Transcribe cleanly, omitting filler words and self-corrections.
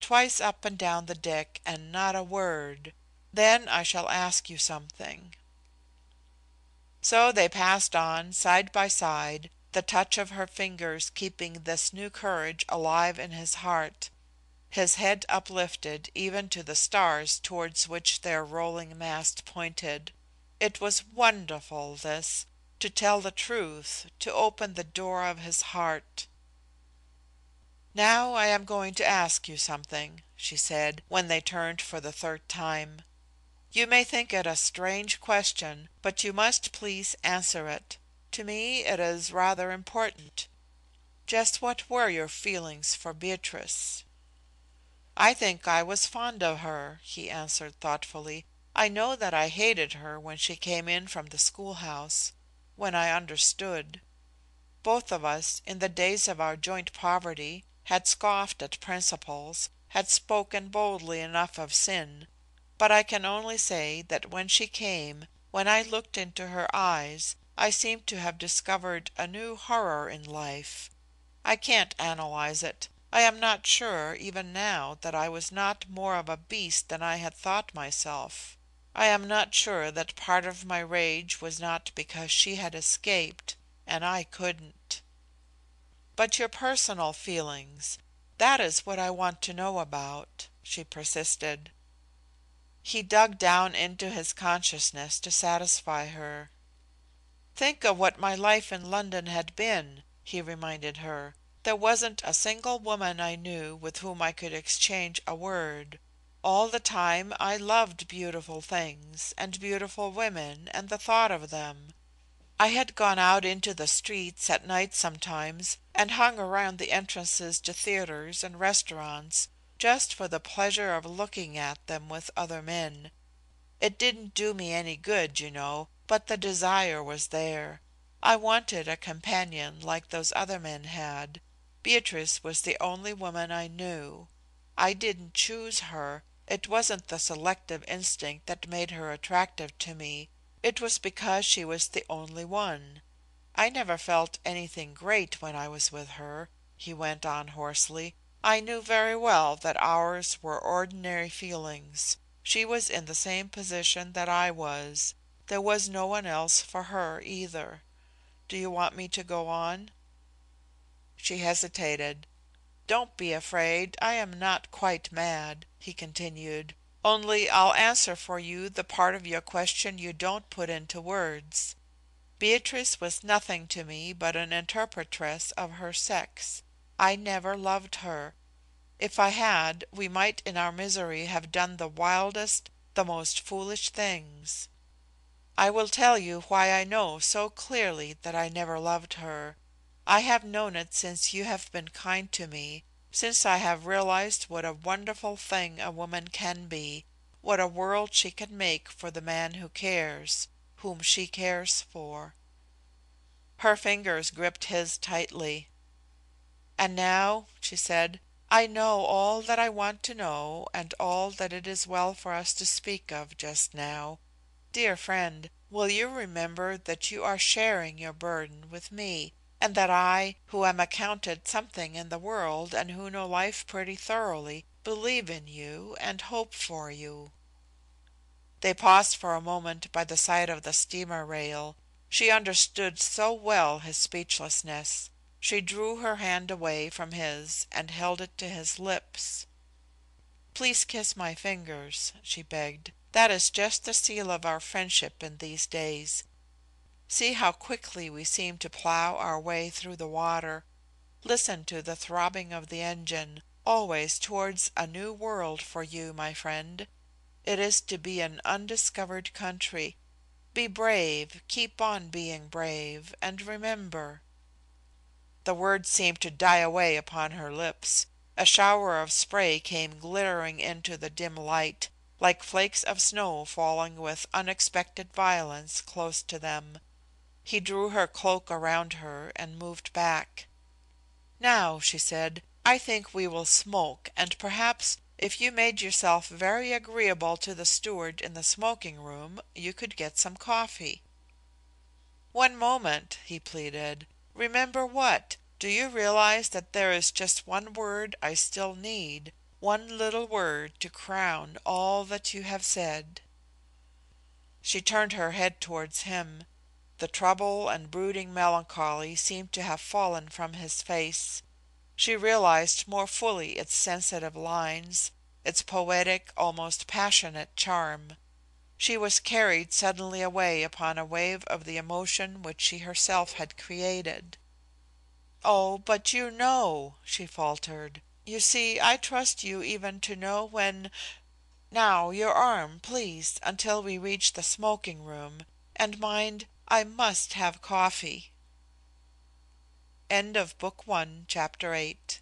twice up and down the deck and not a word. Then I shall ask you something." So they passed on, side by side, the touch of her fingers keeping this new courage alive in his heart, his head uplifted even to the stars towards which their rolling mast pointed. It was wonderful, this, to tell the truth, to open the door of his heart. "Now I am going to ask you something," she said, when they turned for the third time. "You may think it a strange question, but you must please answer it. To me it is rather important. Just what were your feelings for Beatrice?" "I think I was fond of her," he answered thoughtfully. "I know that I hated her when she came in from the schoolhouse, when I understood. Both of us, in the days of our joint poverty, had scoffed at principles, had spoken boldly enough of sin, but I can only say that when she came, when I looked into her eyes, I seemed to have discovered a new horror in life. I can't analyze it. I am not sure, even now, that I was not more of a beast than I had thought myself. I am not sure that part of my rage was not because she had escaped and I couldn't." "But your personal feelings, that is what I want to know about," she persisted. He dug down into his consciousness to satisfy her. "Think of what my life in London had been," he reminded her. "There wasn't a single woman I knew with whom I could exchange a word. All the time I loved beautiful things, and beautiful women, and the thought of them. I had gone out into the streets at night sometimes, and hung around the entrances to theaters and restaurants, just for the pleasure of looking at them with other men. It didn't do me any good, you know, but the desire was there. I wanted a companion like those other men had. Beatrice was the only woman I knew. I didn't choose her. It wasn't the selective instinct that made her attractive to me. It was because she was the only one. I never felt anything great when I was with her," he went on hoarsely. "I knew very well that ours were ordinary feelings. She was in the same position that I was. There was no one else for her either. Do you want me to go on?" She hesitated. "Don't be afraid. I am not quite mad," he continued. "Only I'll answer for you the part of your question you don't put into words. Beatrice was nothing to me but an interpretress of her sex. I never loved her. If I had, we might in our misery have done the wildest, the most foolish things. I will tell you why I know so clearly that I never loved her. I have known it since you have been kind to me, since I have realized what a wonderful thing a woman can be, what a world she can make for the man who cares, whom she cares for." Her fingers gripped his tightly. "And now," she said, "I know all that I want to know and all that it is well for us to speak of just now. Dear friend, will you remember that you are sharing your burden with me, and that I, who am accounted something in the world and who know life pretty thoroughly, believe in you and hope for you." They paused for a moment by the side of the steamer rail. She understood so well his speechlessness. She drew her hand away from his and held it to his lips. "Please kiss my fingers," she begged. "That is just the seal of our friendship in these days. See how quickly we seem to plow our way through the water. Listen to the throbbing of the engine, always towards a new world for you, my friend. It is to be an undiscovered country. Be brave, keep on being brave, and remember." The words seemed to die away upon her lips. A shower of spray came glittering into the dim light, like flakes of snow falling with unexpected violence close to them. He drew her cloak around her and moved back. "Now," she said, "I think we will smoke, and perhaps, if you made yourself very agreeable to the steward in the smoking room, you could get some coffee." "One moment," he pleaded. "Remember what? Do you realize that there is just one word I still need? One little word to crown all that you have said." She turned her head towards him. The trouble and brooding melancholy seemed to have fallen from his face. She realized more fully its sensitive lines, its poetic, almost passionate charm. She was carried suddenly away upon a wave of the emotion which she herself had created. "Oh, but you know," she faltered. "You see, I trust you even to know when Now, your arm, please, until we reach the smoking room. And mind, I must have coffee." End of Book 1, Chapter 8.